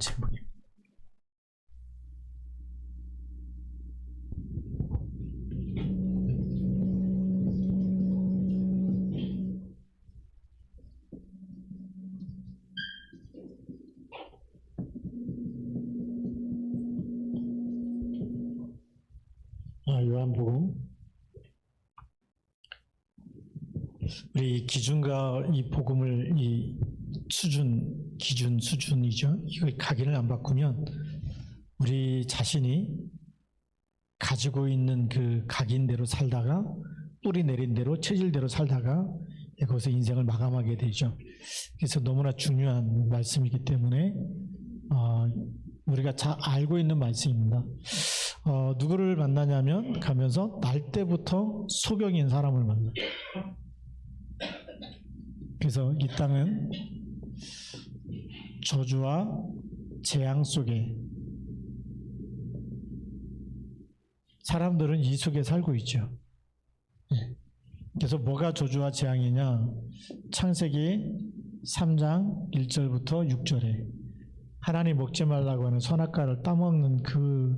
질문입니다. 요한복음 우리 기준과 이 복음을 이 기준 수준이죠. 이걸 각인을 안 바꾸면 우리 자신이 가지고 있는 그 각인대로 살다가 뿌리 내린 대로 체질대로 살다가 거기서 인생을 마감하게 되죠. 그래서 너무나 중요한 말씀이기 때문에 우리가 잘 알고 있는 말씀입니다. 누구를 만나냐면 가면서 날 때부터 소경인 사람을 만나요. 그래서 이 땅은 저주와 재앙 속에 사람들은 이 속에 살고 있죠. 그래서 뭐가 저주와 재앙이냐? 창세기 3장 1절부터 6절에 하나님 먹지 말라고 하는 선악과를 따먹는 그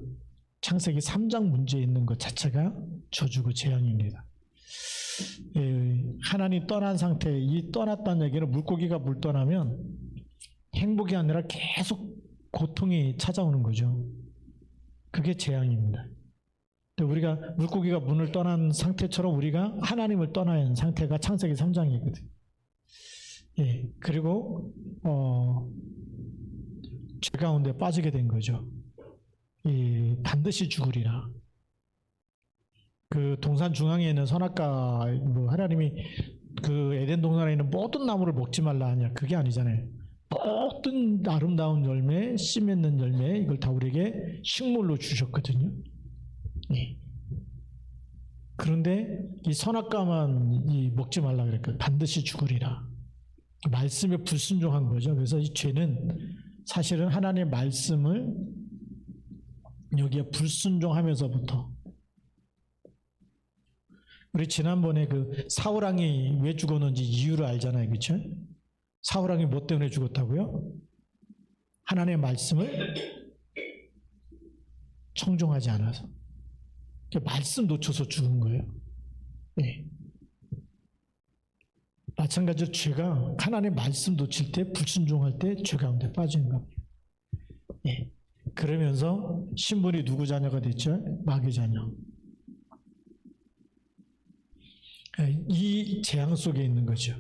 창세기 3장 문제에 있는 것 자체가 저주고 재앙입니다. 하나님 떠난 상태, 이 떠났다는 얘기는 물고기가 물 떠나면 행복이 아니라 계속 고통이 찾아오는 거죠. 그게 재앙입니다. 우리가 물고기가 문을 떠난 상태처럼 우리가 하나님을 떠나야 하는 상태가 창세기 3장이거든요. 그리고 죄 가운데 빠지게 된 거죠. 반드시 죽으리라. 그 동산 중앙에 있는 선악과, 하나님이 그 에덴 동산에 있는 모든 나무를 먹지 말라 하냐, 그게 아니잖아요. 모든 아름다운 열매, 씨 맺는 열매, 이걸 다 우리에게 식물로 주셨거든요. 그런데 이 선악과만 먹지 말라 그랬거든요. 반드시 죽으리라. 말씀에 불순종한 거죠. 그래서 이 죄는 사실은 하나님의 말씀을 여기에 불순종하면서부터, 우리 지난번에 그 사울왕이 왜 죽었는지 이유를 알잖아요. 그렇죠? 사울왕이 뭐 때문에 죽었다고요? 하나님의 말씀을 청종하지 않아서. 말씀 놓쳐서 죽은 거예요. 마찬가지로 죄가 하나님의 말씀 놓칠 때, 불순종할 때 죄 가운데 빠지는 겁니다. 그러면서 신분이 누구 자녀가 됐죠? 마귀 자녀. 이 재앙 속에 있는 거죠.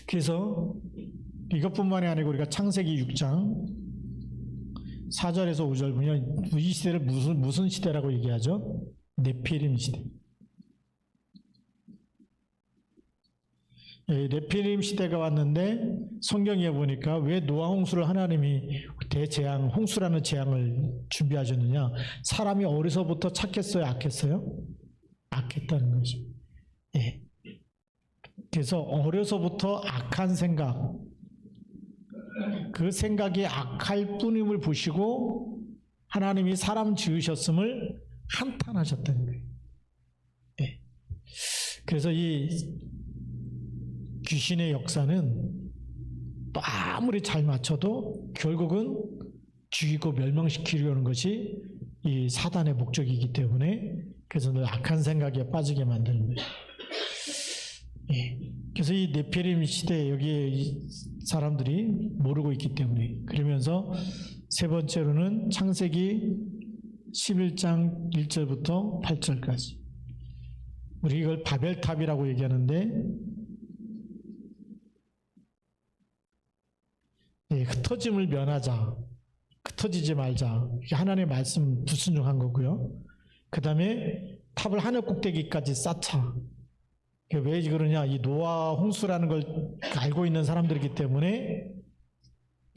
그래서 이것뿐만이 아니고 우리가 창세기 6장 4절에서 5절 보면 이 시대를 무슨 시대라고 얘기하죠? 네피림 시대. 네피림 시대가 왔는데 성경에 보니까 왜 노아 홍수를 하나님이 대재앙, 홍수라는 재앙을 준비하셨느냐? 사람이 어려서부터 착했어요, 악했어요? 악했다는 거죠. 그래서 어려서부터 악한 생각, 그 생각이 악할 뿐임을 보시고 하나님이 사람 지으셨음을 한탄하셨다는 거예요. 그래서 이 귀신의 역사는 또 아무리 잘 맞춰도 결국은 죽이고 멸망시키려는 것이 이 사단의 목적이기 때문에, 그래서 늘 악한 생각에 빠지게 만드는 거예요. 그래서 이 네피림 시대에 여기에 사람들이 모르고 있기 때문에, 그러면서 세 번째로는 창세기 11장 1절부터 8절까지. 우리 이걸 바벨탑이라고 얘기하는데, 흩어짐을 면하자, 흩어지지 말자. 하나님의 말씀 불순종한 거고요. 그 다음에 탑을 하늘 꼭대기까지 쌓자. 왜 그러냐? 이 노아 홍수라는 걸 알고 있는 사람들이기 때문에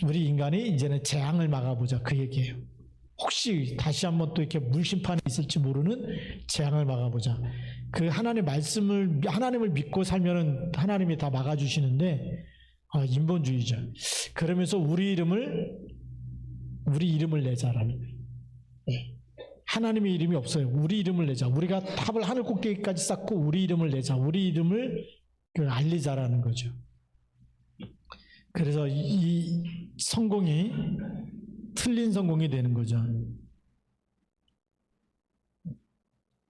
우리 인간이 이제는 재앙을 막아보자, 그 얘기예요. 혹시 다시 한번 또 이렇게 물심판이 있을지 모르는 재앙을 막아보자. 그 하나님을 믿고 살면은 하나님이 다 막아주시는데, 인본주의죠. 그러면서 우리 이름을 내자라는 거예요. 하나님의 이름이 없어요. 우리 이름을 내자. 우리가 탑을 하늘 꼭대기까지 쌓고 우리 이름을 내자. 우리 이름을 알리자라는 거죠. 그래서 이 성공이 틀린 성공이 되는 거죠.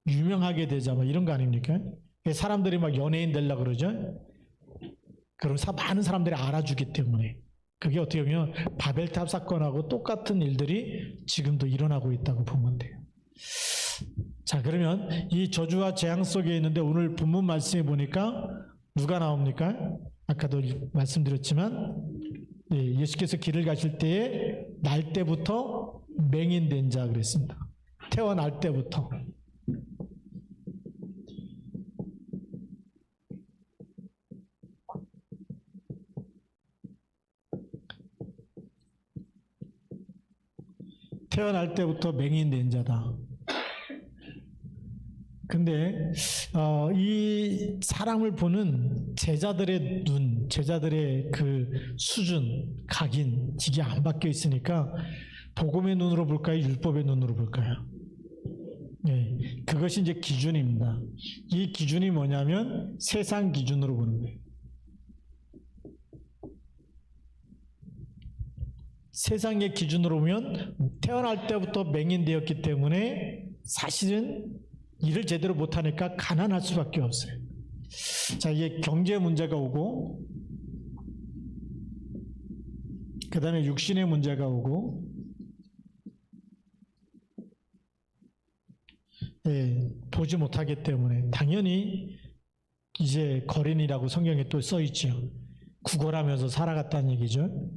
유명하게 되자 뭐 이런 거 아닙니까? 사람들이 막 연예인 되려고 그러죠. 그럼 많은 사람들이 알아주기 때문에 그게 어떻게 보면 바벨탑 사건하고 똑같은 일들이 지금도 일어나고 있다고 보면 돼요. 자, 그러면 이 저주와 재앙 속에 있는데 오늘 본문 말씀에 보니까 누가 나옵니까? 아까도 말씀드렸지만 예수께서 길을 가실 때에 날 때부터 맹인된 자 그랬습니다. 태어날 때부터. 태어날 때부터 맹인된 자다. 근데 이 사람을 보는 제자들의 눈, 제자들의 그 수준, 각인 이게 안 바뀌어 있으니까 복음의 눈으로 볼까요? 율법의 눈으로 볼까요? 네, 그것이 이제 기준입니다. 이 기준이 뭐냐면 세상 기준으로 보는 거예요. 세상의 기준으로 보면 태어날 때부터 맹인되었기 때문에 사실은 일을 제대로 못하니까 가난할 수밖에 없어요. 자, 이게 경제 문제가 오고 그 다음에 육신의 문제가 오고 보지 못하기 때문에 당연히 이제 거린이라고 성경에 또 써있죠. 구걸하면서 살아갔다는 얘기죠.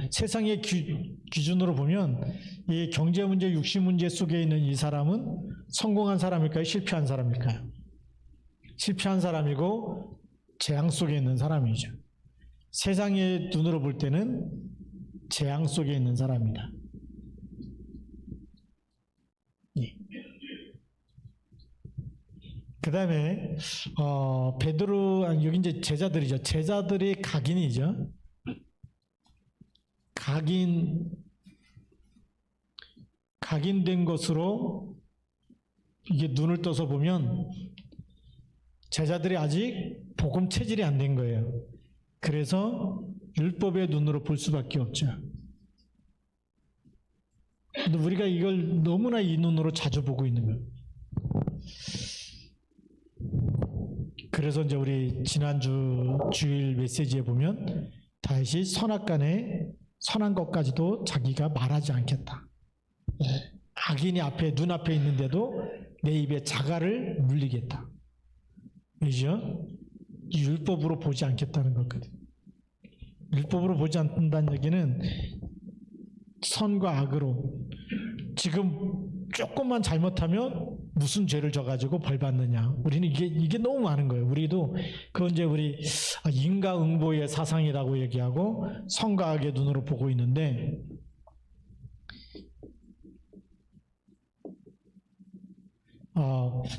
세상의 기준으로 보면 이 경제 문제, 육신 문제 속에 있는 이 사람은 성공한 사람일까요? 실패한 사람일까요? 실패한 사람이고 재앙 속에 있는 사람이죠. 세상의 눈으로 볼 때는 재앙 속에 있는 사람이다. 예. 그 다음에 베드로, 여기 이제 제자들이죠. 제자들의 각인이죠. 각인된 것으로 이게 눈을 떠서 보면 제자들이 아직 복음 체질이 안 된 거예요. 그래서 율법의 눈으로 볼 수밖에 없죠. 근데 우리가 이걸 너무나 이 눈으로 자주 보고 있는 거예요. 그래서 이제 우리 지난주 주일 메시지에 보면 다시 선악간에 선한 것까지도 자기가 말하지 않겠다. 악인이 눈앞에 있는데도 내 입에 자갈을 물리겠다. 왜죠? 율법으로 보지 않겠다는 거거든. 율법으로 보지 않는다는 얘기는 선과 악으로 지금 조금만 잘못하면 무슨 죄를 져가지고 벌 받느냐. 우리는 이게 너무 많은 거예요. 우리도 그건 이제 우리 인과응보의 사상이라고 얘기하고 선과 악의 눈으로 보고 있는데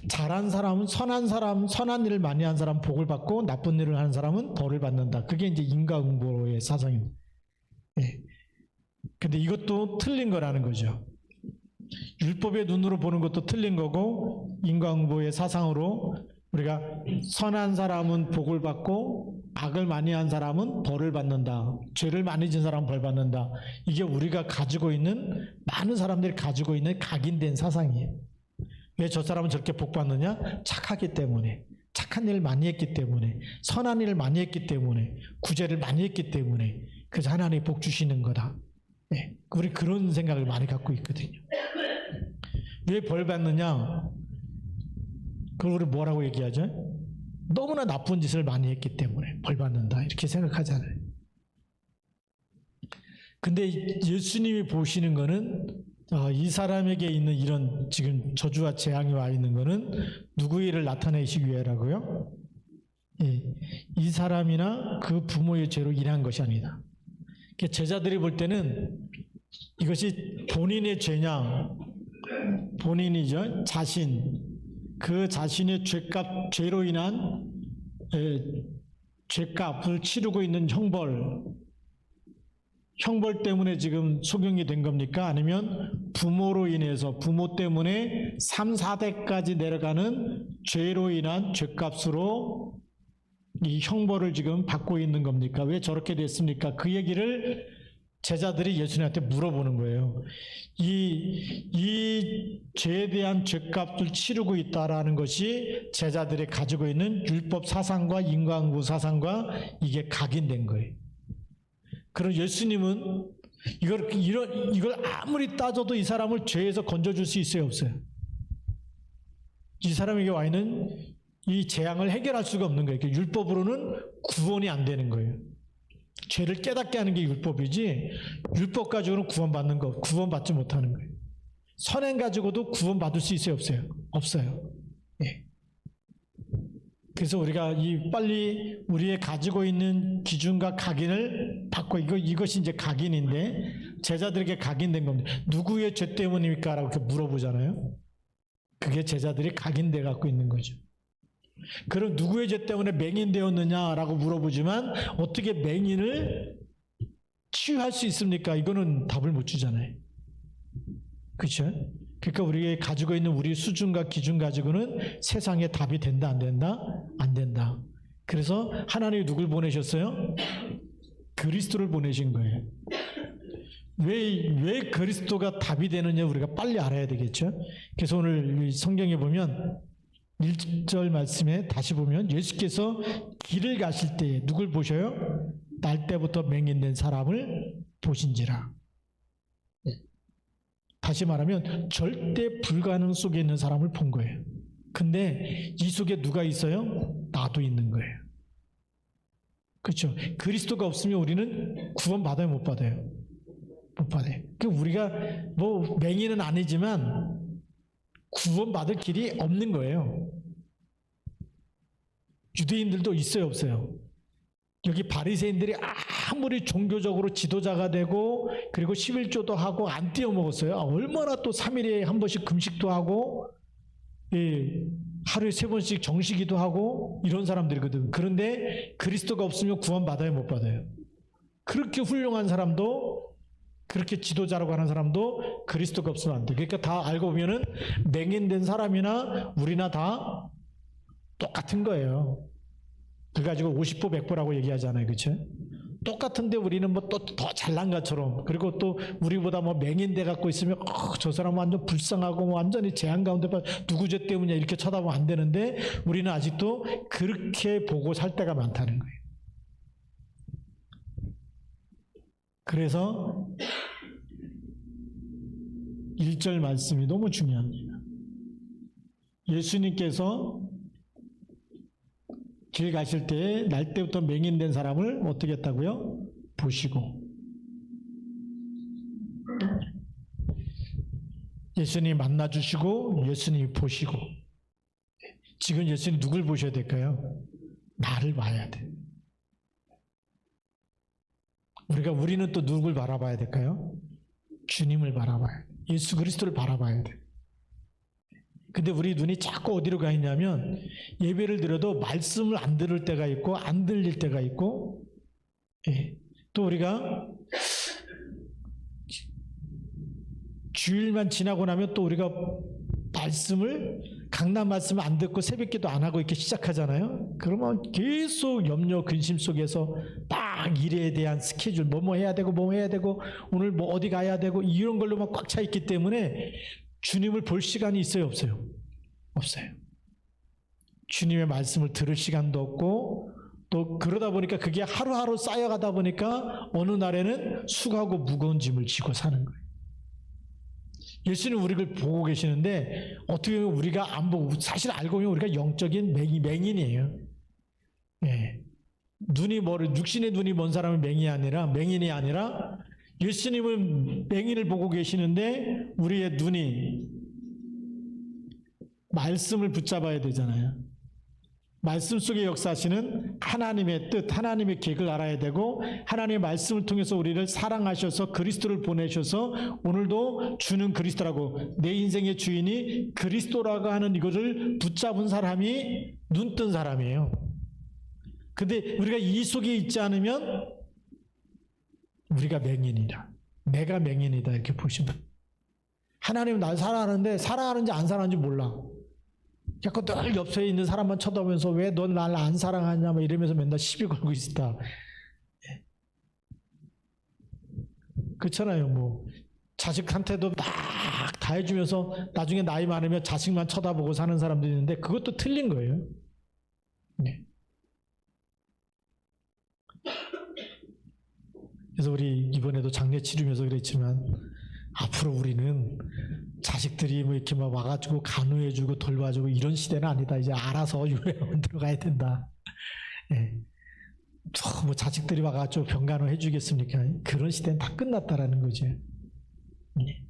잘한 사람은 선한 일을 많이 한 사람은 복을 받고 나쁜 일을 하는 사람은 벌을 받는다. 그게 이제 인과응보의 사상입니다. 예. 근데 이것도 틀린 거라는 거죠. 율법의 눈으로 보는 것도 틀린 거고 인과응보의 사상으로 우리가 선한 사람은 복을 받고 악을 많이 한 사람은 벌을 받는다. 죄를 많이 진 사람은 벌 받는다. 이게 우리가 가지고 있는 많은 사람들이 가지고 있는 각인된 사상이에요. 왜 저 사람은 저렇게 복 받느냐? 착하기 때문에. 착한 일을 많이 했기 때문에. 선한 일을 많이 했기 때문에. 구제를 많이 했기 때문에. 그래서 하나님이 복 주시는 거다. 네, 우리 그런 생각을 많이 갖고 있거든요. 왜 벌 받느냐? 그걸 우리 뭐라고 얘기하죠? 너무나 나쁜 짓을 많이 했기 때문에 벌 받는다. 이렇게 생각하잖아요. 근데 예수님이 보시는 거는 이 사람에게 있는 이런 지금 저주와 재앙이 와 있는 거는 누구의 일을 나타내시기 위해라고요? 예, 이 사람이나 그 부모의 죄로 일한 것이 아니다. 제자들이 볼 때는 이것이 본인의 죄냐, 본인이죠. 그 자신의 죄로 인한 죄값을 치르고 있는 형벌 때문에 지금 소경이 된 겁니까? 아니면 부모로 인해서 부모 때문에 3, 4대까지 내려가는 죄로 인한 죄값으로 이 형벌을 지금 받고 있는 겁니까? 왜 저렇게 됐습니까? 그 얘기를 제자들이 예수님한테 물어보는 거예요. 이 죄에 대한 죄값을 치르고 있다라는 것이 제자들이 가지고 있는 율법 사상과 인간구 사상과 이게 각인된 거예요. 그럼 예수님은 이걸 아무리 따져도 이 사람을 죄에서 건져줄 수 있어요, 없어요? 이 사람에게 와 있는 이 재앙을 해결할 수가 없는 거예요. 율법으로는 구원이 안 되는 거예요. 죄를 깨닫게 하는 게 율법이지 율법 가지고는 구원받지 못하는 거예요. 선행 가지고도 구원받을 수 있어요, 없어요? 없어요. 예. 그래서 우리가 빨리 우리의 가지고 있는 기준과 각인을 바꿔 이것이 이제 각인인데 제자들에게 각인된 겁니다. 누구의 죄 때문입니까? 라고 이렇게 물어보잖아요. 그게 제자들이 각인돼 갖고 있는 거죠. 그럼 누구의 죄 때문에 맹인되었느냐라고 물어보지만 어떻게 맹인을 치유할 수 있습니까? 이거는 답을 못 주잖아요. 그렇죠? 그러니까 우리가 가지고 있는 우리 수준과 기준 가지고는 세상에 답이 된다, 안 된다? 안 된다. 그래서 하나님이 누굴 보내셨어요? 그리스도를 보내신 거예요. 왜 그리스도가 답이 되느냐 우리가 빨리 알아야 되겠죠? 그래서 오늘 성경에 보면 1절 말씀에 다시 보면 예수께서 길을 가실 때 누굴 보셔요? 날 때부터 맹인된 사람을 보신지라. 다시 말하면 절대 불가능 속에 있는 사람을 본 거예요. 근데 이 속에 누가 있어요? 나도 있는 거예요. 그렇죠? 그리스도가 없으면 우리는 구원 받아요, 못 받아요? 못 받아요. 우리가 뭐 맹인은 아니지만 구원받을 길이 없는 거예요. 유대인들도 있어요, 없어요? 여기 바리새인들이 아무리 종교적으로 지도자가 되고 그리고 11조도 하고 안 띄어 먹었어요. 얼마나 또 3일에 한 번씩 금식도 하고 하루에 3번씩 정식기도 하고 이런 사람들이거든. 그런데 그리스도가 없으면 구원받아요, 못 받아요? 그렇게 훌륭한 사람도 그렇게 지도자라고 하는 사람도 그리스도가 없으면 안 돼. 그러니까 다 알고 보면은 맹인된 사람이나 우리나 다 똑같은 거예요. 그 가지고 50보 100보라고 얘기하잖아요. 그렇죠? 똑같은데 우리는 뭐 또 더 잘난 것처럼 그리고 또 우리보다 뭐 맹인돼 갖고 있으면 저 사람 완전 불쌍하고 뭐 완전히 재앙 가운데 누구 죄 때문이야 이렇게 쳐다보면 안 되는데 우리는 아직도 그렇게 보고 살 때가 많다는 거예요. 그래서 1절 말씀이 너무 중요합니다. 예수님께서 길 가실 때 날 때부터 맹인된 사람을 어떻게 했다고요? 보시고. 예수님 만나주시고 예수님 보시고. 지금 예수님 누굴 보셔야 될까요? 나를 봐야 돼. 우리는 또 누굴 바라봐야 될까요? 주님을 바라봐야 돼. 예수 그리스도를 바라봐야 돼. 근데 우리 눈이 자꾸 어디로 가 있냐면 예배를 드려도 말씀을 안 들을 때가 있고 안 들릴 때가 있고 또 우리가 주일만 지나고 나면 또 우리가 강단 말씀을 안 듣고 새벽기도 안 하고 이렇게 시작하잖아요. 그러면 계속 염려 근심 속에서 막 일에 대한 스케줄 뭐 해야 되고 오늘 뭐 어디 가야 되고 이런 걸로만 꽉 차 있기 때문에 주님을 볼 시간이 있어요, 없어요? 없어요. 주님의 말씀을 들을 시간도 없고 또 그러다 보니까 그게 하루하루 쌓여가다 보니까 어느 날에는 수고하고 무거운 짐을 지고 사는 거예요. 예수님 우리를 보고 계시는데 어떻게 보면 우리가 안 보고 사실 알고 보면 우리가 영적인 맹인이에요. 육신의 눈이 먼 사람은 맹인이 아니라 예수님은 맹인을 보고 계시는데 우리의 눈이 말씀을 붙잡아야 되잖아요. 말씀 속에 역사하시는 하나님의 뜻, 하나님의 계획을 알아야 되고 하나님의 말씀을 통해서 우리를 사랑하셔서 그리스도를 보내셔서 오늘도 주는 그리스도라고 내 인생의 주인이 그리스도라고 하는 이것을 붙잡은 사람이 눈뜬 사람이에요. 근데 우리가 이 속에 있지 않으면 우리가 맹인이다. 내가 맹인이다 이렇게 보시면 하나님은 날 사랑하는데 사랑하는지 안 사랑하는지 몰라. 자꾸 늘 옆에 있는 사람만 쳐다보면서 왜 넌 날 안 사랑하냐 막 이러면서 맨날 시비 걸고 있다. 그렇잖아요. 뭐 자식한테도 막 다 해주면서 나중에 나이 많으면 자식만 쳐다보고 사는 사람도 있는데 그것도 틀린 거예요. 네. 그래서 우리 이번에도 장례 치르면서 그랬지만 앞으로 우리는 자식들이 뭐 이렇게 막 와가지고 간호해주고 돌봐주고 이런 시대는 아니다. 이제 알아서 요양원 들어가야 된다. 네. 뭐 자식들이 와가지고 병간호 해주겠습니까? 그런 시대는 다 끝났다라는 거죠. 네.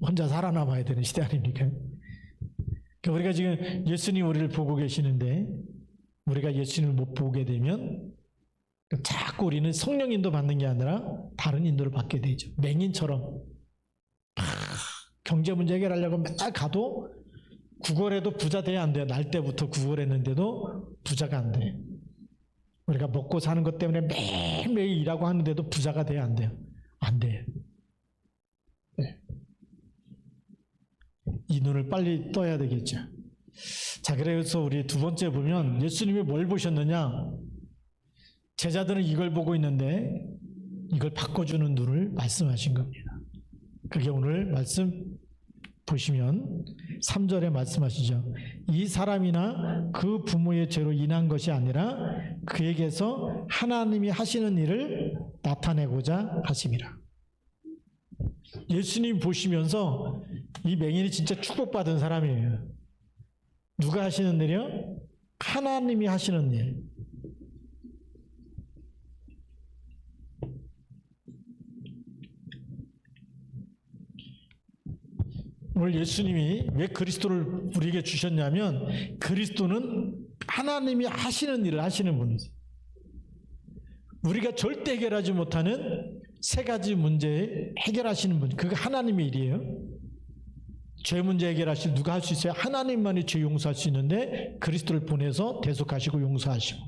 혼자 살아남아야 되는 시대 아닙니까? 그러니까 우리가 지금 예수님 우리를 보고 계시는데 우리가 예수님을 못 보게 되면 자꾸 우리는 성령 인도 받는 게 아니라 다른 인도를 받게 되죠. 맹인처럼 경제 문제 해결하려고 맨날 가도 구걸해도 부자 돼야 안 돼요. 날 때부터 구걸했는데도 부자가 안 돼요. 우리가 먹고 사는 것 때문에 매일매일 일하고 하는데도 부자가 돼야 안 돼요. 안 돼요. 네. 이 눈을 빨리 떠야 되겠죠. 자, 그래서 우리 두 번째 보면 예수님이 뭘 보셨느냐? 제자들은 이걸 보고 있는데 이걸 바꿔주는 눈을 말씀하신 겁니다. 그게 오늘 말씀 보시면 3절에 말씀하시죠. 이 사람이나 그 부모의 죄로 인한 것이 아니라 그에게서 하나님이 하시는 일을 나타내고자 하심이라. 예수님 보시면서 이 맹인이 진짜 축복받은 사람이에요. 누가 하시는 일이요? 하나님이 하시는 일. 오늘 예수님이 왜 그리스도를 우리에게 주셨냐면 그리스도는 하나님이 하시는 일을 하시는 분이세요. 우리가 절대 해결하지 못하는 세 가지 문제 해결하시는 분, 그게 하나님의 일이에요. 죄 문제 해결하실 누가 할 수 있어요? 하나님만이 죄 용서할 수 있는데 그리스도를 보내서 대속하시고 용서하시고,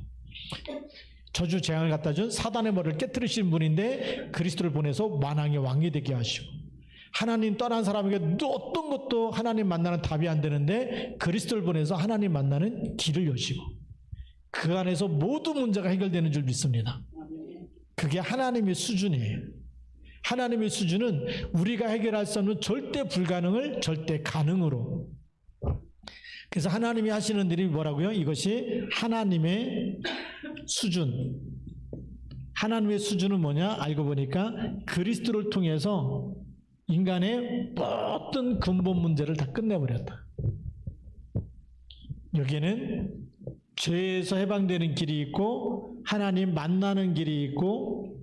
저주 재앙을 갖다 준 사단의 머리를 깨뜨리시는 분인데 그리스도를 보내서 만왕의 왕이 되게 하시고, 하나님 떠난 사람에게 어떤 것도 하나님 만나는 답이 안 되는데 그리스도를 보내서 하나님 만나는 길을 여시고, 그 안에서 모든 문제가 해결되는 줄 믿습니다. 그게 하나님의 수준이에요. 하나님의 수준은 우리가 해결할 수 없는 절대 불가능을 절대 가능으로. 그래서 하나님이 하시는 일이 뭐라고요? 이것이 하나님의 수준. 하나님의 수준은 뭐냐? 알고 보니까 그리스도를 통해서 인간의 모든 근본 문제를 다 끝내버렸다. 여기에는 죄에서 해방되는 길이 있고 하나님 만나는 길이 있고,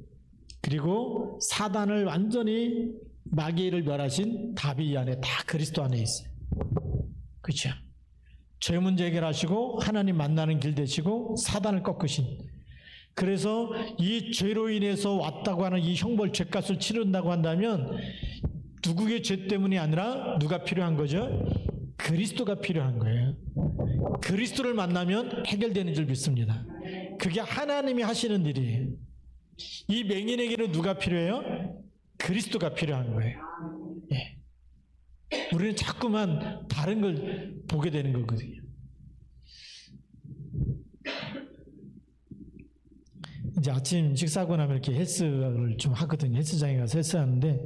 그리고 사단을 완전히 마귀를 멸하신 답이 이 안에 다 그리스도 안에 있어요. 그렇죠? 죄 문제 해결하시고 하나님 만나는 길 되시고 사단을 꺾으신, 그래서 이 죄로 인해서 왔다고 하는 이 형벌 죄값을 치른다고 한다면 누구의 죄 때문이 아니라 누가 필요한 거죠? 그리스도가 필요한 거예요. 그리스도를 만나면 해결되는 줄 믿습니다. 그게 하나님이 하시는 일이에요. 이 맹인에게는 누가 필요해요? 그리스도가 필요한 거예요. 예. 우리는 자꾸만 다른 걸 보게 되는 거거든요. 이제 아침 식사하고 나면 이렇게 헬스를 좀 하거든요. 헬스장에 가서 헬스하는데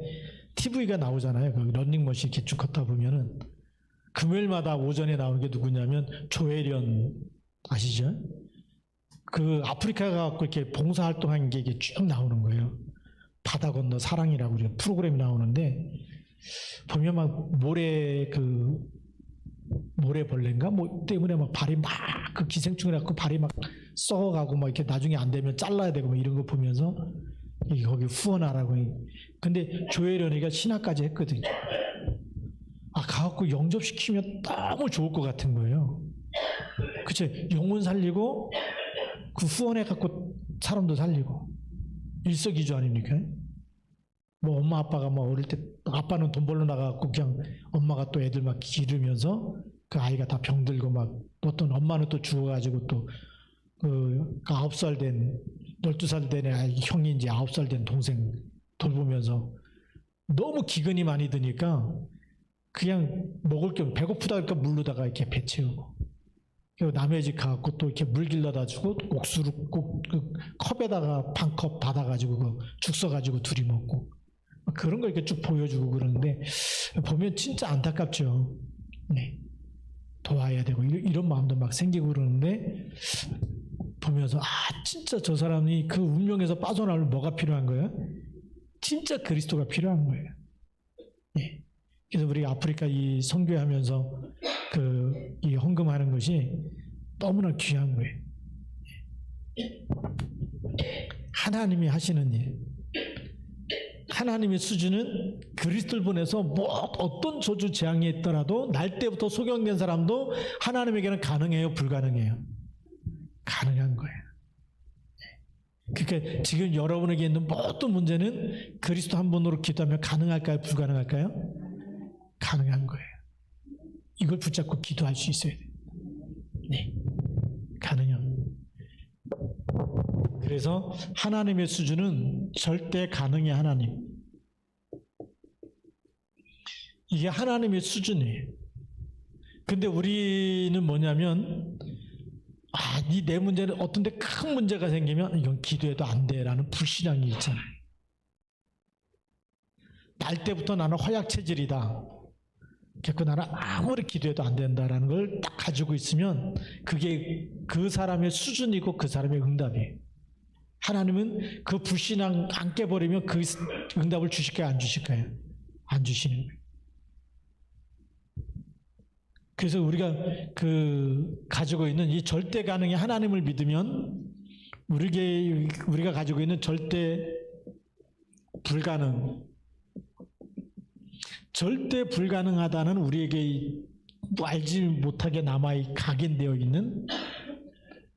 TV가 나오잖아요. 그 러닝머신 이렇게 쭉 걷다 보면은 금요일마다 오전에 나오는 게 누구냐면 조혜련 아시죠? 그 아프리카 가고 이렇게 봉사활동한 게 이게 쭉 나오는 거예요. 바다 건너 사랑이라고 우리가 프로그램이 나오는데 보면 막 모래벌레인가 뭐 때문에 막 발이 막 그 기생충을 갖고 발이 막 썩어가고 막 이렇게 나중에 안 되면 잘라야 되고 막 이런 거 보면서 거기 후원하라고. 근데 조혜련이가 신학까지 했거든요. 아, 가갖고 영접시키면 너무 좋을 것 같은 거예요. 그쵸? 영혼 살리고 그 후원해갖고 사람도 살리고 일석이조 아닙니까? 뭐 엄마 아빠가 뭐 어릴 때 아빠는 돈 벌러 나가갖고 그냥 엄마가 또 애들 막 기르면서 그 아이가 다 병들고 막 어떤 엄마는 또 죽어가지고 또 그 9살 된 12살 된 형이 이제 9살 된 동생 돌보면서 너무 기근이 많이 드니까 그냥 먹을 게 배고프다 그러니까 물로다가 이렇게 배 채우고, 그리고 남의 집 가갖고 또 이렇게 물 길러다 주고 옥수수 꼭 그 컵에다가 반 컵 받아가지고 그 죽 써가지고 둘이 먹고 그런 걸 이렇게 쭉 보여주고 그러는데 보면 진짜 안타깝죠. 네. 도와야 되고 이런 마음도 막 생기고 그러는데 보면서 진짜 저 사람이 그 운명에서 빠져나오려면 뭐가 필요한 거예요? 진짜 그리스도가 필요한 거예요. 네. 그래서 우리가 아프리카 이 선교하면서 이 헌금하는 것이 너무나 귀한 거예요. 하나님이 하시는 일. 하나님의 수준은 그리스도를 보내서 어떤 저주 재앙이 있더라도 날 때부터 소경된 사람도 하나님에게는 가능해요, 불가능해요? 가능한 거예요. 그러니까 지금 여러분에게 있는 모든 문제는 그리스도 한 분으로 기도하면 가능할까요, 불가능할까요? 가능한 거예요. 이걸 붙잡고 기도할 수 있어야 돼요. 네, 가능해요. 그래서 하나님의 수준은 절대 가능의 하나님. 이게 하나님의 수준이에요. 근데 우리는 뭐냐면 내 문제는 어떤 데 큰 문제가 생기면 이건 기도해도 안 돼라는 불신앙이 있잖아요. 날 때부터 나는 허약 체질이다. 결코 나는 아무리 기도해도 안 된다라는 걸 딱 가지고 있으면 그게 그 사람의 수준이고 그 사람의 응답이에요. 하나님은 그 불신앙 안 깨버리면 그 응답을 주실까요? 안 주실까요? 안 주시는 거예요. 그래서 우리가 가지고 있는 이 절대 가능의 하나님을 믿으면 우리가 가지고 있는 절대 불가능하다는 우리에게 알지 못하게 각인되어 있는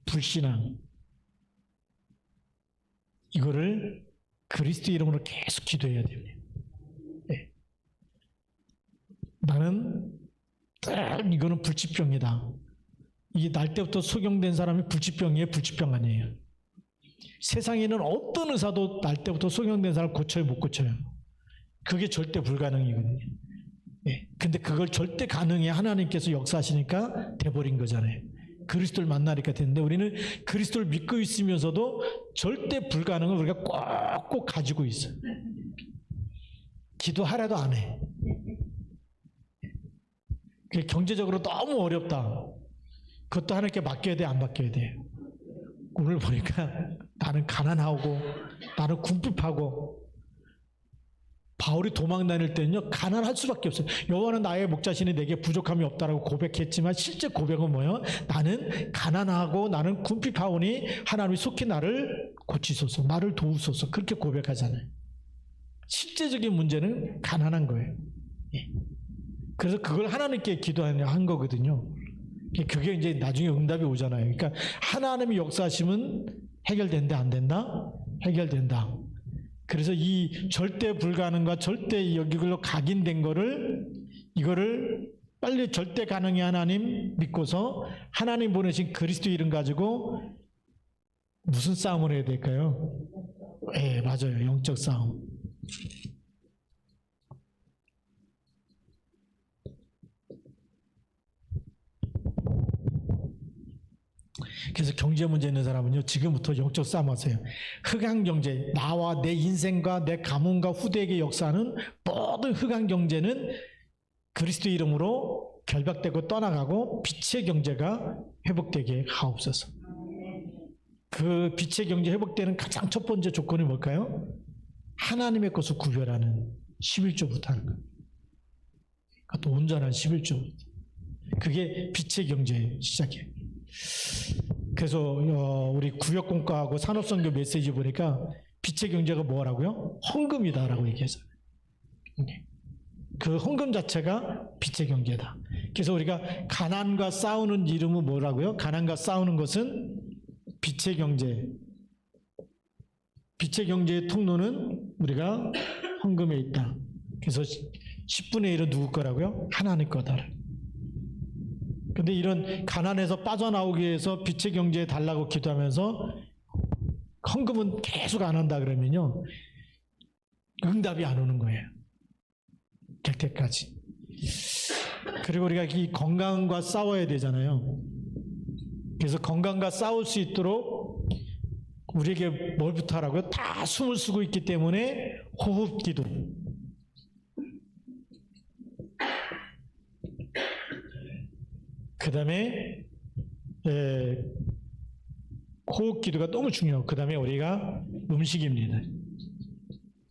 불신앙. 이거를 그리스도 이름으로 계속 기도해야 됩니다. 네. 나는 이거는 불치병이다. 이게 날 때부터 소경된 사람이 불치병이에요? 불치병 아니에요? 세상에는 어떤 의사도 날 때부터 소경된 사람을 고쳐요? 못 고쳐요? 그게 절대 불가능이거든요. 네. 근데 그걸 절대 가능해 하나님께서 역사하시니까 돼버린 거잖아요. 그리스도를 만나니까 됐는데 우리는 그리스도를 믿고 있으면서도 절대 불가능을 우리가 꼭 가지고 있어요. 기도하라도 안 해. 경제적으로 너무 어렵다. 그것도 하나님께 맡겨야 돼, 안 맡겨야 돼? 오늘 보니까 나는 가난하고 나는 궁핍하고 바울이 도망 다닐 때는요 가난할 수밖에 없어요. 여호와는 나의 목자시니 내게 부족함이 없다라고 고백했지만 실제 고백은 뭐예요? 나는 가난하고 나는 궁핍하오니 하나님이 속히 나를 고치소서, 나를 도우소서, 그렇게 고백하잖아요. 실제적인 문제는 가난한 거예요. 그래서 그걸 하나님께 기도한 거거든요. 그게 이제 나중에 응답이 오잖아요. 그러니까 하나님이 역사하시면 해결된다, 안 된다? 해결된다. 그래서 이 절대 불가능과 절대 이걸로 각인된 이거를 빨리 절대 가능의 하나님 믿고서 하나님 보내신 그리스도 이름 가지고 무슨 싸움을 해야 될까요? 네, 맞아요. 영적 싸움. 그래서 경제 문제 있는 사람은요 지금부터 영적 싸움 하세요. 흑암 경제, 나와 내 인생과 내 가문과 후대에게 역사하는 모든 흑암 경제는 그리스도 이름으로 결박되고 떠나가고 빛의 경제가 회복되게 하옵소서. 그 빛의 경제 회복되는 가장 첫 번째 조건이 뭘까요? 하나님의 것을 구별하는 11조부터 하는 거예요. 그것도 온전한 11조. 그게 빛의 경제 시작이에요. 그래서 우리 구역공과하고 산업선교 메시지 보니까 빛의 경제가 뭐라고요? 헌금이다라고 얘기했어요. 그 헌금 자체가 빛의 경제다. 그래서 우리가 가난과 싸우는 이름은 뭐라고요? 가난과 싸우는 것은 빛의 경제. 빛의 경제의 통로는 우리가 헌금에 있다. 그래서 10분의 1은 누구 거라고요? 하나님 거다. 근데 이런 가난에서 빠져나오기 위해서 빛의 경제에 달라고 기도하면서 헌금은 계속 안 한다 그러면요 응답이 안 오는 거예요. 될 때까지. 그리고 우리가 이 건강과 싸워야 되잖아요. 그래서 건강과 싸울 수 있도록 우리에게 뭘부터 하라고요? 다 숨을 쉬고 있기 때문에 호흡기도. 그 다음에 호흡기도가 너무 중요하고, 그 다음에 우리가 음식입니다.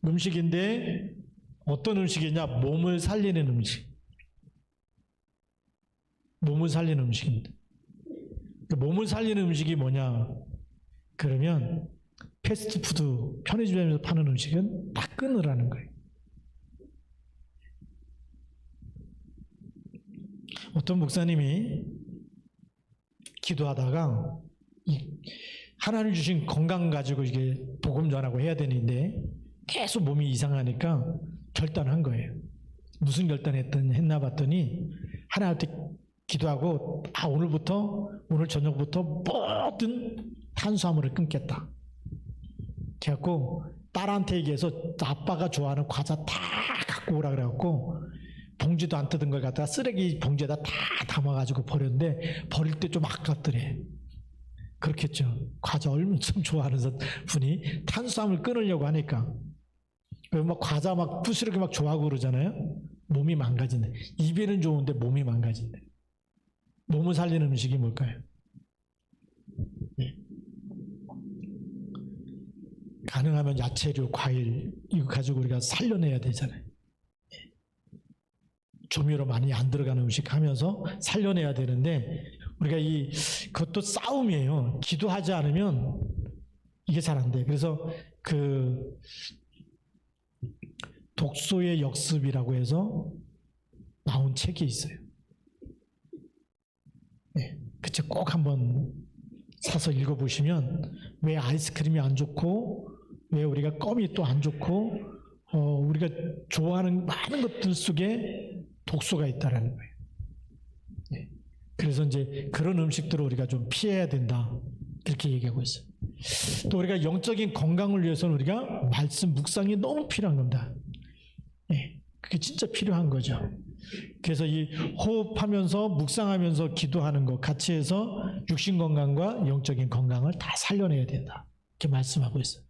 음식인데 어떤 음식이냐? 몸을 살리는 음식. 몸을 살리는 음식입니다. 몸을 살리는 음식이 뭐냐? 그러면 패스트푸드, 편의점에서 파는 음식은 다 끊으라는 거예요. 어떤 목사님이 기도하다가 하나님 주신 건강 가지고 이게 복음 전하고 해야 되는데 계속 몸이 이상하니까 결단한 거예요. 무슨 결단했나 봤더니 하나님한테 기도하고 오늘 저녁부터 모든 탄수화물을 끊겠다. 그래갖고 딸한테 얘기해서 아빠가 좋아하는 과자 다 갖고 오라 그래갖고 봉지도 안 뜯은 걸 갖다가 쓰레기 봉지에다 다 담아가지고 버렸는데 버릴 때 좀 아깝더래. 그렇겠죠. 과자 엄청 좋아하는 분이 탄수화물 끊으려고 하니까 막 과자 막 부스럽게 막 좋아하고 그러잖아요. 몸이 망가진대. 입에는 좋은데 몸이 망가진대. 몸을 살리는 음식이 뭘까요? 네. 가능하면 야채류, 과일 이거 가지고 우리가 살려내야 되잖아요. 네. 조미료 많이 안 들어가는 음식 하면서 살려내야 되는데 우리가 그것도 싸움이에요. 기도하지 않으면 이게 잘 안 돼. 그래서 독소의 역습이라고 해서 나온 책이 있어요. 네, 그 책 꼭 한번 사서 읽어보시면 왜 아이스크림이 안 좋고 왜 우리가 껌이 또 안 좋고 우리가 좋아하는 많은 것들 속에 독소가 있다라는 거예요. 네, 그래서 이제 그런 음식들을 우리가 좀 피해야 된다 이렇게 얘기하고 있어요. 또 우리가 영적인 건강을 위해서는 우리가 말씀 묵상이 너무 필요한 겁니다. 네, 그게 진짜 필요한 거죠. 그래서 이 호흡하면서 묵상하면서 기도하는 것 같이 해서 육신 건강과 영적인 건강을 다 살려내야 된다. 이렇게 말씀하고 있어요.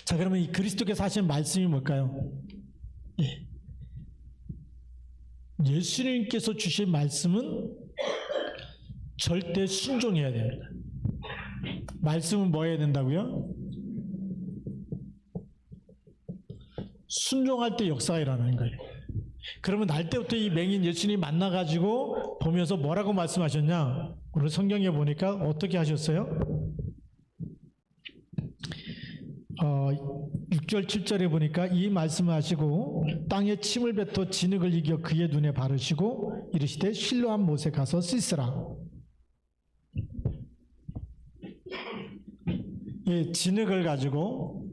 자, 그러면 이 그리스도께서 하신 말씀이 뭘까요? 예. 예수님께서 주신 말씀은 절대 순종해야 됩니다. 말씀은 뭐 해야 된다고요? 순종할 때 역사가 일어나는 거예요. 그러면 날 때부터 이 맹인 예수님 만나가지고 보면서 뭐라고 말씀하셨냐? 오늘 성경에 보니까 어떻게 하셨어요? 6절 7절에 보니까 이 말씀을 하시고 땅에 침을 뱉어 진흙을 이겨 그의 눈에 바르시고 이르시되 실로암 못에 가서 씻으라. 이 진흙을 가지고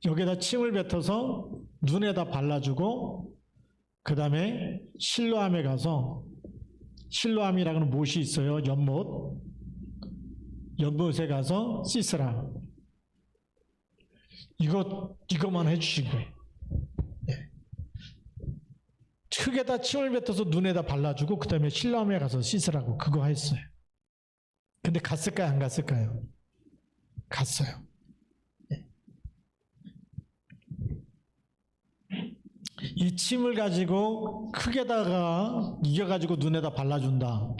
여기다 침을 뱉어서 눈에다 발라주고 그 다음에 실로암에 가서 실로암이라는 못이 있어요. 연못에 가서 씻으라. 이것만 해주신 거예요. 네. 흙에다 침을 뱉어서 눈에다 발라주고 그 다음에 실로암에 가서 씻으라고 그거 했어요. 근데 갔을까요? 안 갔을까요? 갔어요. 이 침을 가지고 흙에다가 이겨가지고 눈에다 발라준다.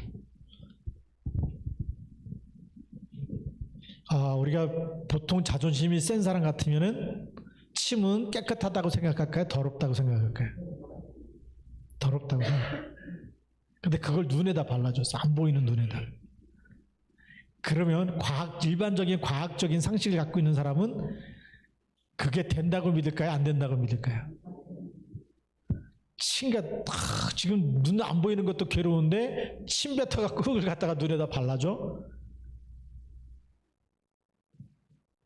우리가 보통 자존심이 센 사람 같으면은 침은 깨끗하다고 생각할까요? 더럽다고 생각할까요? 더럽다고 생각해요. 근데 그걸 눈에다 발라줬어. 안 보이는 눈에다. 그러면 일반적인 과학적인 상식을 갖고 있는 사람은 그게 된다고 믿을까요? 안 된다고 믿을까요? 침가 지금 눈 안 보이는 것도 괴로운데 침 뱉어갖고 그걸 갖다가 눈에다 발라줘?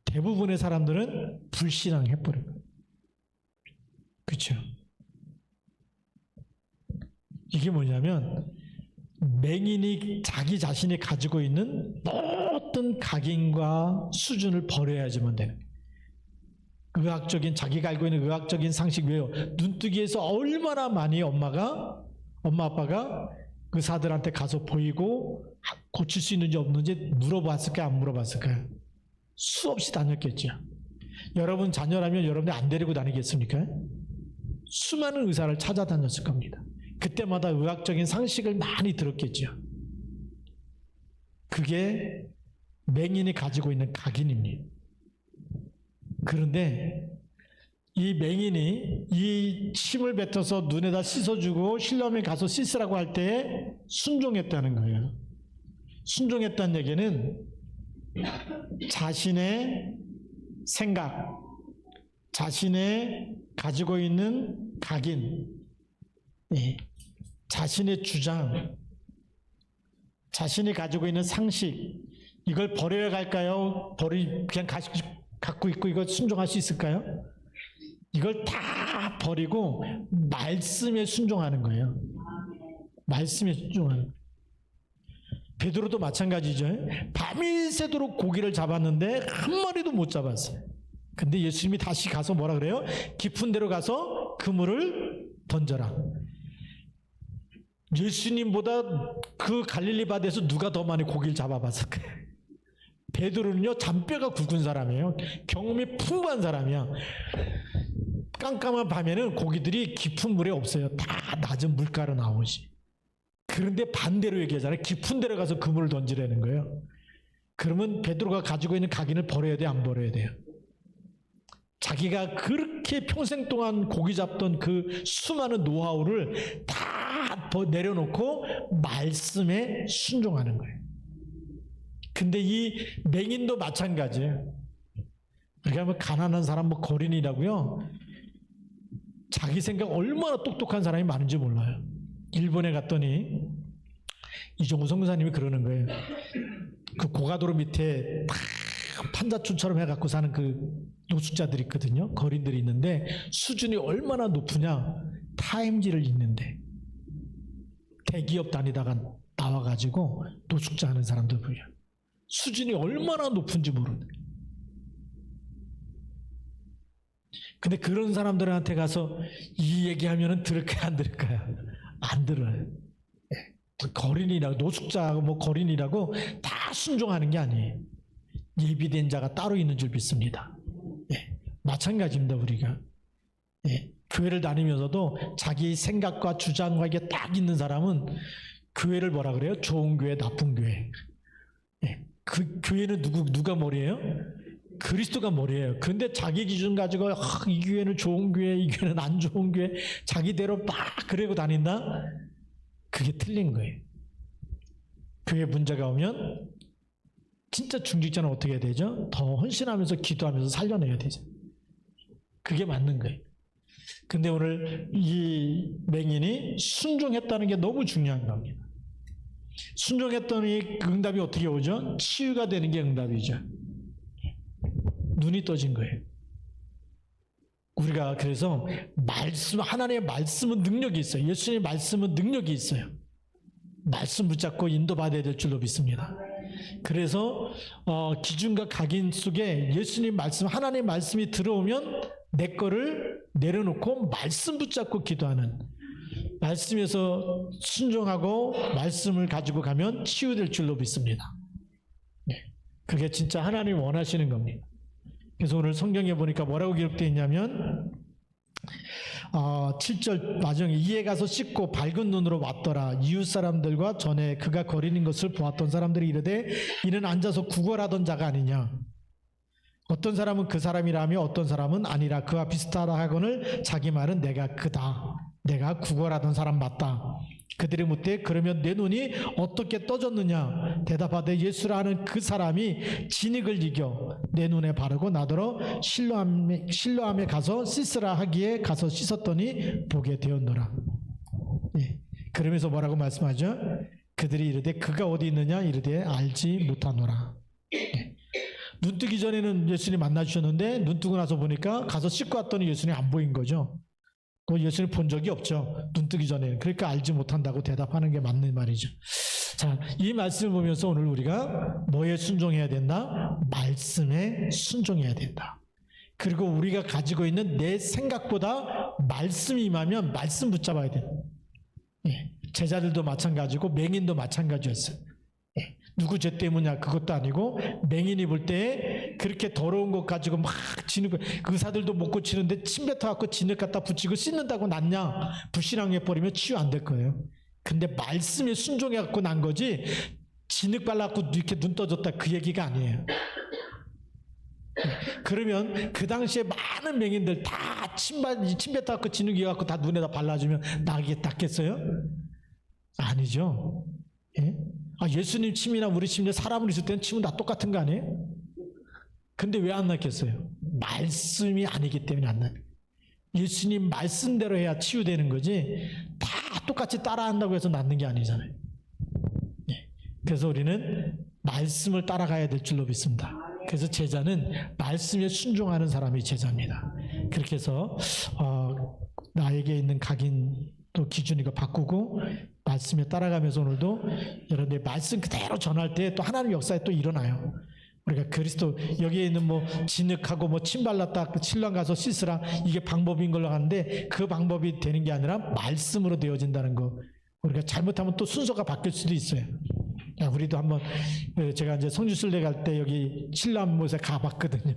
대부분의 사람들은 불신앙해버린 거예요. 그렇죠? 이게 뭐냐면 맹인이 자기 자신이 가지고 있는 모든 각인과 수준을 버려야지만 되는 거예요. 자기가 알고 있는 의학적인 상식 외에 눈뜨기에서 얼마나 많이 엄마 아빠가 의사들한테 가서 보이고 고칠 수 있는지 없는지 물어봤을까요? 안 물어봤을까요? 수없이 다녔겠죠. 여러분 자녀라면 여러분이 안 데리고 다니겠습니까? 수많은 의사를 찾아다녔을 겁니다. 그때마다 의학적인 상식을 많이 들었겠죠. 그게 맹인이 가지고 있는 각인입니다. 그런데 이 맹인이 이 침을 뱉어서 눈에다 씻어주고 실로암에 가서 씻으라고 할 때 순종했다는 거예요. 순종했다는 얘기는 자신의 생각, 자신의 가지고 있는 각인, 자신의 주장, 자신이 가지고 있는 상식, 이걸 버려야 갈까요? 그냥 갖고 있고 이거 순종할 수 있을까요? 이걸 다 버리고 말씀에 순종하는 거예요. 말씀에 순종하는 거예요. 베드로도 마찬가지죠. 밤일새도록 고기를 잡았는데 한 마리도 못 잡았어요. 근데 예수님이 다시 가서 뭐라 그래요? 깊은 데로 가서 그물을 던져라. 예수님보다 그 갈릴리 바다에서 누가 더 많이 고기를 잡아봤을까요? 베드로는요, 잔뼈가 굵은 사람이에요. 경험이 풍부한 사람이야. 깜깜한 밤에는 고기들이 깊은 물에 없어요. 다 낮은 물가로 나오지. 그런데 반대로 얘기하잖아요. 깊은 데로 가서 그물을 던지라는 거예요. 그러면 베드로가 가지고 있는 각인을 버려야 돼, 안 버려야 돼요? 자기가 그렇게 평생 동안 고기 잡던 그 수많은 노하우를 다 내려놓고 말씀에 순종하는 거예요. 근데 이 맹인도 마찬가지예요. 그러니까 뭐 가난한 사람, 뭐 거린이라고요. 자기 생각 얼마나 똑똑한 사람이 많은지 몰라요. 일본에 갔더니 이종우 선교사님이 그러는 거예요. 그 고가도로 밑에 딱 판자촌처럼 해갖고 사는 그 노숙자들이 있거든요. 거린들이 있는데 수준이 얼마나 높으냐. 타임지를 읽는데 대기업 다니다가 나와가지고 노숙자 하는 사람들 보여. 수준이 얼마나 높은지 모르는. 근데 그런 사람들한테 가서 이 얘기하면은 들을까요, 안 들을까요? 안 들어요. 거린이라고, 노숙자하고 뭐 거린이라고 다 순종하는 게 아니에요. 예비된 자가 따로 있는 줄 믿습니다. 마찬가지입니다, 우리가. 교회를 다니면서도 자기 생각과 주장과 이게 딱 있는 사람은 교회를 뭐라 그래요? 좋은 교회, 나쁜 교회. 그 교회는 누가 머리예요? 그리스도가 머리예요. 그런데 자기 기준 가지고 이 교회는 좋은 교회, 이 교회는 안 좋은 교회, 자기대로 막 그러고 다닌다? 그게 틀린 거예요. 교회 문제가 오면 진짜 중직자는 어떻게 해야 되죠? 더 헌신하면서 기도하면서 살려내야 되죠. 그게 맞는 거예요. 근데 오늘 이 맹인이 순종했다는 게 너무 중요한 겁니다. 순종했더니 그 응답이 어떻게 오죠? 치유가 되는 게 응답이죠. 눈이 떠진 거예요. 우리가 그래서 하나님의 말씀은 능력이 있어요. 예수님의 말씀은 능력이 있어요. 말씀 붙잡고 인도받아야 될 줄로 믿습니다. 그래서 기준과 각인 속에 예수님 말씀, 하나님의 말씀이 들어오면 내 거를 내려놓고 말씀 붙잡고 기도하는, 말씀에서 순종하고 말씀을 가지고 가면 치유될 줄로 믿습니다. 그게 진짜 하나님이 원하시는 겁니다. 그래서 오늘 성경에 보니까 뭐라고 기록되어 있냐면 7절 마지막에 이에 가서 씻고 밝은 눈으로 왔더라. 이웃 사람들과 전에 그가 거리는 것을 보았던 사람들이 이르되 이는 앉아서 구걸하던 자가 아니냐. 어떤 사람은 그 사람이라며 어떤 사람은 아니라 그와 비슷하다 하거늘 자기 말은 내가 그다. 내가 구걸하던 사람 맞다. 그들이 묻되 그러면 내 눈이 어떻게 떠졌느냐. 대답하되 예수라는 그 사람이 진익을 이겨 내 눈에 바르고 나더러 실로암에 가서 씻으라 하기에 가서 씻었더니 보게 되었노라. 그러면서 뭐라고 말씀하죠? 그들이 이르되 그가 어디 있느냐 이르되 알지 못하노라. 눈 뜨기 전에는 예수님 만나주셨는데 눈 뜨고 나서 보니까 가서 씻고 왔더니 예수님 안 보인 거죠. 예수님 본 적이 없죠. 눈 뜨기 전에는. 그러니까 알지 못한다고 대답하는 게 맞는 말이죠. 자, 이 말씀을 보면서 오늘 우리가 뭐에 순종해야 된다? 말씀에 순종해야 된다. 그리고 우리가 가지고 있는 내 생각보다 말씀이 임하면 말씀 붙잡아야 된다. 제자들도 마찬가지고 맹인도 마찬가지였어요. 누구 죄 때문이냐 그것도 아니고 맹인이 볼 때 그렇게 더러운 것 가지고 막 진흙, 의사들도 못 고치는데 침 뱉어갖고 진흙 갖다 붙이고 씻는다고 낫냐? 불신앙에 버리면 치유 안 될 거예요. 근데 말씀에 순종해갖고 난 거지 진흙 발라갖고 이렇게 눈 떠졌다 그 얘기가 아니에요. 그러면 그 당시에 많은 맹인들 다 침 뱉어갖고 진흙 이어갖고 다 눈에다 발라주면 낫겠어요? 아니죠. 예? 예수님 침이나 우리 침이나 사람으로 있을 때는 침은 다 똑같은 거 아니에요? 근데 왜 안 낫겠어요? 말씀이 아니기 때문에 안 낫는. 예수님 말씀대로 해야 치유되는 거지 다 똑같이 따라한다고 해서 낫는 게 아니잖아요. 예. 그래서 우리는 말씀을 따라가야 될 줄로 믿습니다. 그래서 제자는 말씀에 순종하는 사람이 제자입니다. 그렇게 해서 나에게 있는 각인 또 기준이가 바꾸고 말씀에 따라가면서 오늘도 여러분들 말씀 그대로 전할 때 또 하나님 역사에 또 일어나요. 우리가 그리스도 여기에 있는 뭐 진흙하고 뭐 침 발랐다 신랑 가서 씻으라 이게 방법인 걸로 하는데 그 방법이 되는 게 아니라 말씀으로 되어진다는 거. 우리가 잘못하면 또 순서가 바뀔 수도 있어요. 우리도 한번 제가 이제 성주순례 갈 때 여기 신람못에 가봤거든요.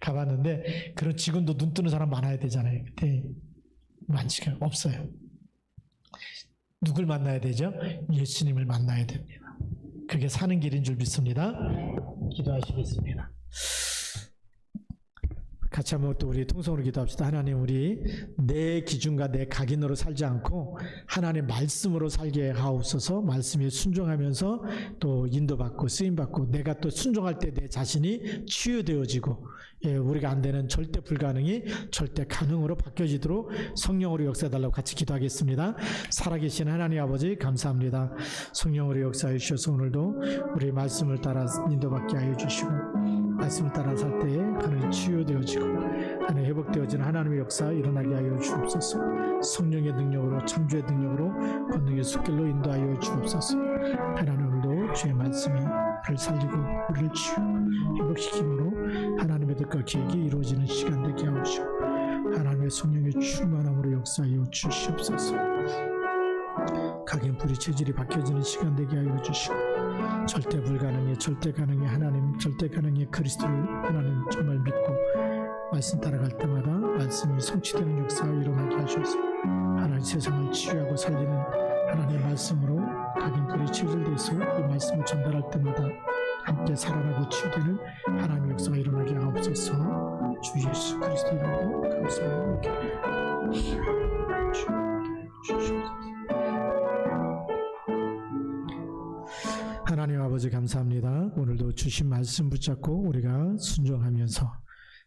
가봤는데 그런 지금도 눈 뜨는 사람 많아야 되잖아요. 그때 많지가 없어요. 누굴 만나야 되죠? 예수님을 만나야 됩니다. 그게 사는 길인 줄 믿습니다. 기도하시겠습니다. 같이 한번 또 우리 통성으로 기도합시다. 하나님, 우리 내 기준과 내 각인으로 살지 않고 하나님 말씀으로 살게 하옵소서. 말씀에 순종하면서 또 인도받고 쓰임받고 내가 또 순종할 때 내 자신이 치유되어지고 우리가 안 되는 절대 불가능이 절대 가능으로 바뀌어지도록 성령으로 역사해달라고 같이 기도하겠습니다. 살아계신 하나님 아버지 감사합니다. 성령으로 역사해 주셔서 오늘도 우리 말씀을 따라 인도받게 하여 주시고 말씀을 따라 살 때에 하나님 치유되어지고 하나님 회복되어지는 하나님의 역사 일어나게 하여 주옵소서. 성령의 능력으로 창조의 능력으로 권능의 숲길로 인도하여 주옵소서. 하나님 오늘도 주의 말씀이 우리를 살리고 우리를 치유하고 회복시킴으로 하나님의 뜻과 계획이 이루어지는 시간 되게 하옵시고 하나님의 성령의 충만함으로 역사하여 주시옵소서. 각인 불의 체질이 바뀌어지는 시간 되게 하여 주시고 절대 불가능해 절대 가능해 하나님 절대 가능해 그리스도를 하나님 정말 믿고 말씀 따라갈 때마다 말씀이 성취되는 역사가 일어나게 하셔서 하나님 세상을 치유하고 살리는 하나님의 말씀으로 각인 불의 체질돼서 이 말씀을 전달할 때마다 함께 살아나고 치유되는 하나님의 역사가 일어나게 하옵소서. 주 예수 그리스도 이름으로 감사합니다. 하나님 아버지 감사합니다. 오늘도 주신 말씀 붙잡고 우리가 순종하면서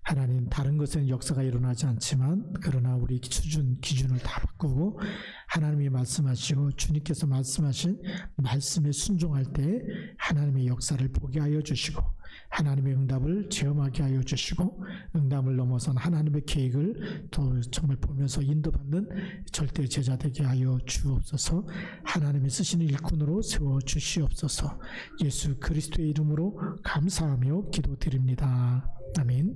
하나님 다른 것은 역사가 일어나지 않지만 그러나 우리 기준을 다 바꾸고 하나님이 말씀하시고 주님께서 말씀하신 말씀에 순종할 때 하나님의 역사를 보게 하여 주시고 하나님의 응답을 체험하게 하여 주시고 응답을 넘어선 하나님의 계획을 또 정말 보면서 인도받는 절대 제자 되게 하여 주옵소서. 하나님이 쓰시는 일꾼으로 세워 주시옵소서. 예수 그리스도의 이름으로 감사하며 기도드립니다. 아멘.